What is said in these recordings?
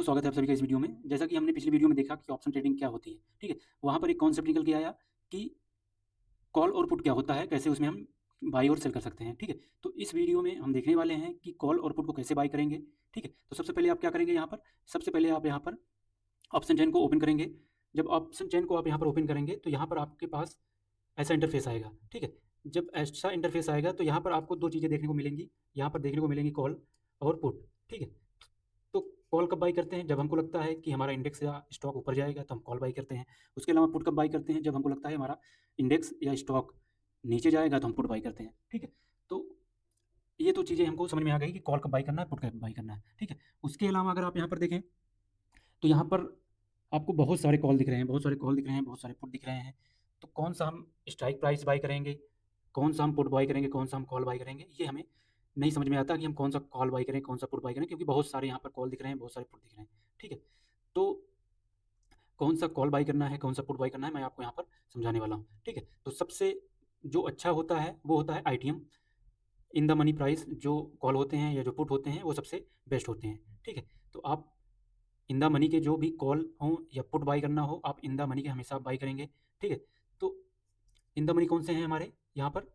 स्वागत है आप सभी का इस वीडियो में। जैसा कि हमने पिछली वीडियो में देखा कि ऑप्शन ट्रेडिंग क्या होती है, ठीक है? वहाँ पर एक कॉन्सेप्ट निकल के आया कि कॉल और पुट क्या होता है, कैसे उसमें हम बाई और सेल कर सकते हैं, ठीक है? तो इस वीडियो में हम देखने वाले हैं कि कॉल और पुट को कैसे बाई करेंगे, ठीक है? तो सबसे पहले आप क्या करेंगे यहाँ पर, सबसे पहले आप यहाँ पर ऑप्शन चेन को ओपन करेंगे। जब ऑप्शन चेन को आप यहाँ पर ओपन करेंगे, तो यहाँ पर आपके पास ऐसा इंटरफेस आएगा, ठीक है? जब ऐसा इंटरफेस आएगा, तो यहाँ पर आपको 2 चीज़ें देखने को मिलेंगी। यहाँ पर देखने को मिलेंगी कॉल और पुट, ठीक है? तो कॉल कब बाई करते हैं? जब हमको लगता है कि हमारा इंडेक्स या स्टॉक ऊपर जाएगा तो हम कॉल बाई करते हैं। उसके अलावा पुट कब बाई करते हैं? जब हमको लगता है हमारा इंडेक्स या स्टॉक नीचे जाएगा तो हम पुट बाई करते हैं, ठीक है? तो ये तो चीज़ें हमको समझ में आ गई कि कॉल कब बाई करना है, पुट कब बाई करना है, ठीक है? उसके अलावा अगर आप यहाँ पर देखें, तो यहाँ पर आपको बहुत सारे कॉल दिख रहे हैं, बहुत सारे कॉल दिख रहे हैं, बहुत सारे पुट दिख रहे हैं। तो कौन-सा हम स्ट्राइक प्राइस बाय करेंगे, कौन-सा हम पुट बाय करेंगे, कौन-सा हम कॉल बाय करेंगे, ये हमें नहीं समझ में आता कि हम कौन-सा कॉल बाय करें, कौन-सा पुट बाय करें, क्योंकि बहुत सारे यहाँ पर कॉल दिख रहे हैं, बहुत सारे पुट दिख रहे हैं, ठीक है? तो कौन-सा कॉल बाय करना है, कौन-सा पुट बाय करना है, मैं आपको यहाँ पर समझाने वाला हूँ, ठीक है? तो सबसे जो अच्छा होता है, वो होता है ITM, in the money price. जो कॉल होते हैं या जो पुट होते हैं, वो सबसे बेस्ट होते हैं, ठीक है? तो आप इन द मनी के जो भी कॉल हों या पुट बाय करना हो, आप इन द मनी के हमेशा बाय करेंगे, ठीक है? तो इन द मनी कौन से हैं हमारे यहाँ पर?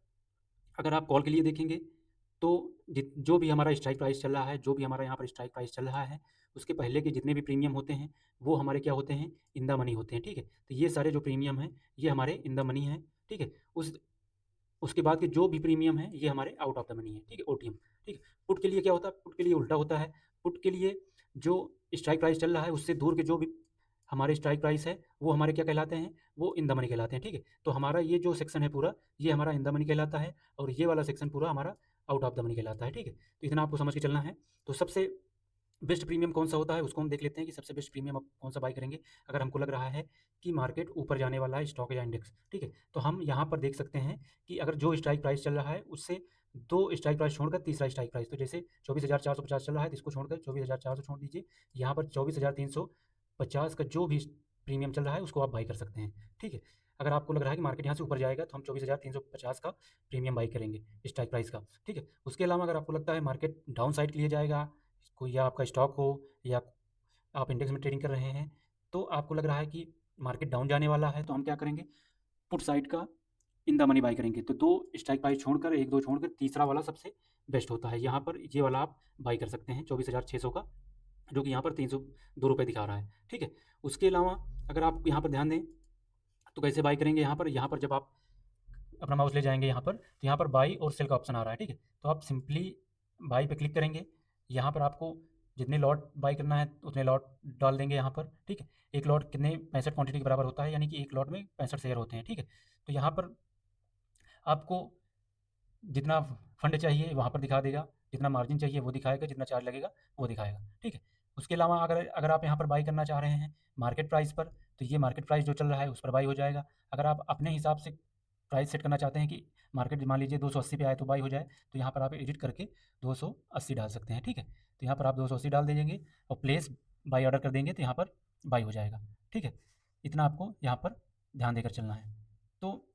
अगर आप कॉल के लिए देखेंगे, तो जो भी हमारा स्ट्राइक प्राइस चल रहा है, जो भी हमारा यहाँ पर स्ट्राइक प्राइस चल रहा है, उसके पहले के जितने भी प्रीमियम होते हैं, वो हमारे क्या होते हैं? इन द मनी होते हैं, ठीक है? तो ये सारे जो प्रीमियम हैं, ये हमारे इन द मनी हैं, ठीक है? उसके बाद के जो भी प्रीमियम है, ये हमारे आउट ऑफ द मनी है, ठीक है? ओटीएम, ठीक है? पुट के लिए क्या होता है? पुट के लिए उल्टा होता है। पुट के लिए जो स्ट्राइक प्राइस चल रहा है, उससे दूर के जो भी हमारे स्ट्राइक प्राइस है, वो हमारे क्या कहलाते हैं? वो इन द मनी कहलाते हैं, ठीक है? तो हमारा ये जो सेक्शन है पूरा, ये हमारा इन द मनी कहलाता है और ये वाला सेक्शन पूरा हमारा आउट ऑफ द मनी कहलाता है, ठीक है? तो इतना आपको समझ के चलना है। तो सबसे बेस्ट प्रीमियम कौन-सा होता है, उसको हम देख लेते हैं कि सबसे बेस्ट प्रीमियम आप कौन-सा बाय करेंगे। अगर हमको लग रहा है कि मार्केट ऊपर जाने वाला है, स्टॉक या इंडेक्स, ठीक है? तो हम यहाँ पर देख सकते हैं कि अगर जो स्ट्राइक प्राइस चल रहा है, उससे 2 स्ट्राइक प्राइस छोड़कर तीसरा स्ट्राइक प्राइस, तो जैसे 24,450 चल रहा है, तो इसको छोड़कर 24,400 छोड़ दीजिए। यहाँ पर 24,350 का जो भी प्रीमियम चल रहा है, उसको आप बाय कर सकते हैं, ठीक है? अगर आपको लग रहा है कि मार्केट यहाँ से ऊपर जाएगा, तो हम 24,350 का प्रीमियम बाय करेंगे, स्ट्राइक प्राइस का, ठीक है? उसके अलावा अगर आपको लगता है मार्केट डाउन साइड के लिए जाएगा, कोई या आपका स्टॉक हो या आप इंडेक्स में ट्रेडिंग कर रहे हैं, तो आपको लग रहा है कि मार्केट डाउन जाने वाला है, तो हम क्या करेंगे? पुट साइड का इन द मनी बाय करेंगे। तो 2 स्ट्राइक प्राइस छोड़कर 1-2 छोड़कर तीसरा वाला सबसे बेस्ट होता है। यहाँ पर ये वाला आप बाय कर सकते हैं 24,600 का, जो कि यहाँ पर ₹302 दिखा रहा है, ठीक है? उसके अलावा अगर आप यहाँ पर ध्यान दें, तो कैसे बाय करेंगे यहाँ पर जब आप अपना माउस ले जाएँगे यहाँ पर, तो यहाँ पर बाई और सेल का ऑप्शन आ रहा है, ठीक है? तो आप सिंपली बाई पे क्लिक करेंगे। यहाँ पर आपको जितने लॉट बाई करना है, उतने लॉट डाल देंगे यहाँ पर, ठीक है? एक लॉट कितने 65 क्वांटिटी के बराबर होता है, यानी कि एक लॉट में 65 शेयर होते हैं, ठीक है? तो यहाँ पर आपको जितना फंड चाहिए वहाँ पर दिखा देगा, जितना मार्जिन चाहिए वो दिखाएगा, जितना चार्ज लगेगा वो दिखाएगा, ठीक है? उसके अलावा अगर अगर आप यहाँ पर बाई करना चाह रहे हैं मार्केट प्राइस पर, तो ये मार्केट प्राइस जो चल रहा है उस पर बाई हो जाएगा। अगर आप अपने हिसाब से प्राइस सेट करना चाहते हैं कि मार्केट मान लीजिए 280 पे आए तो बाई हो जाए, तो यहाँ पर आप एडिट करके 280 डाल सकते हैं, ठीक है? तो यहाँ पर आप 280 डाल दीजिएंगे और प्लेस बाई ऑर्डर कर देंगे, तो यहाँ पर बाई हो जाएगा, ठीक है? इतना आपको यहाँ पर ध्यान देकर चलना है। तो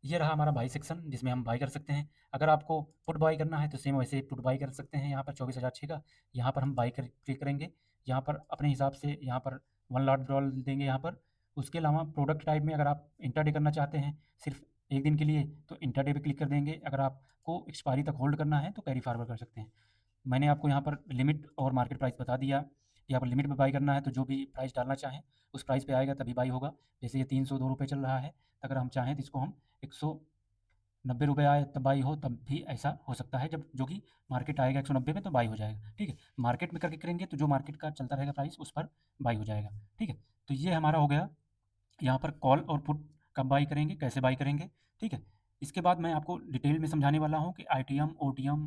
ये रहा हमारा बाई सेक्शन, जिसमें हम बाई कर सकते हैं। अगर आपको पुट बाई करना है, तो सेम वैसे ही पुट बाई कर सकते हैं। यहाँ पर 24,006 का, यहाँ पर हम बाई कर क्लिक करेंगे। यहाँ पर अपने हिसाब से यहाँ पर 1 लॉट डाल देंगे यहाँ पर। उसके अलावा प्रोडक्ट टाइप में अगर आप इंट्राडे करना चाहते हैं सिर्फ 1 दिन के लिए, तो इंट्राडे पे क्लिक कर देंगे। अगर आपको एक्सपायरी तक होल्ड करना है, तो कैरी फॉरवर्ड कर सकते हैं। मैंने आपको यहाँ पर लिमिट और मार्केट प्राइस बता दिया। यहाँ पर लिमिट में बाई करना है, तो जो भी प्राइस डालना चाहें, उस प्राइस पे आएगा तभी बाई होगा। जैसे ये ₹302 चल रहा है, तो अगर हम चाहें तो इसको हम 190 आए तब बाई हो, तब भी ऐसा हो सकता है। जब जो कि मार्केट आएगा 190 में, तो बाई हो जाएगा, ठीक है? मार्केट में करके करेंगे, तो जो मार्केट का चलता रहेगा प्राइस, उस पर बाई हो जाएगा, ठीक है? तो ये हमारा हो गया। यहाँ पर कॉल और पुट कब बाई करेंगे, कैसे बाई करेंगे, ठीक है? इसके बाद मैं आपको डिटेल में समझाने वाला हूँ कि आईटीएम, ओटीएम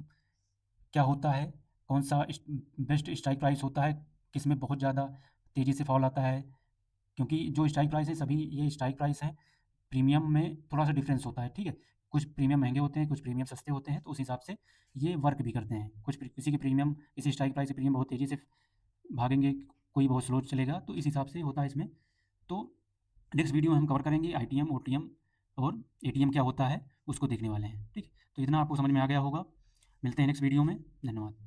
क्या होता है, कौन-सा बेस्ट स्ट्राइक प्राइस होता है, किसमें बहुत ज़्यादा तेज़ी से फॉल आता है। क्योंकि जो स्ट्राइक प्राइस है, सभी ये स्ट्राइक प्राइस हैं। प्रीमियम में थोड़ा-सा डिफ़रेंस होता है, ठीक है? कुछ प्रीमियम महँगे होते हैं, कुछ प्रीमियम सस्ते होते हैं, तो उस हिसाब से ये वर्क भी करते हैं। किसी के प्रीमियम, किसी स्ट्राइक प्राइस के प्रीमियम बहुत तेज़ी से भागेंगे, कोई बहुत स्लो चलेगा, तो इस हिसाब से होता है इसमें। तो नेक्स्ट वीडियो में हम कवर करेंगे आईटीएम, ओटीएम और एटीएम क्या होता है, उसको देखने वाले हैं, ठीक है? तो इतना आपको समझ में आ गया होगा। मिलते हैं नेक्स्ट वीडियो में। धन्यवाद।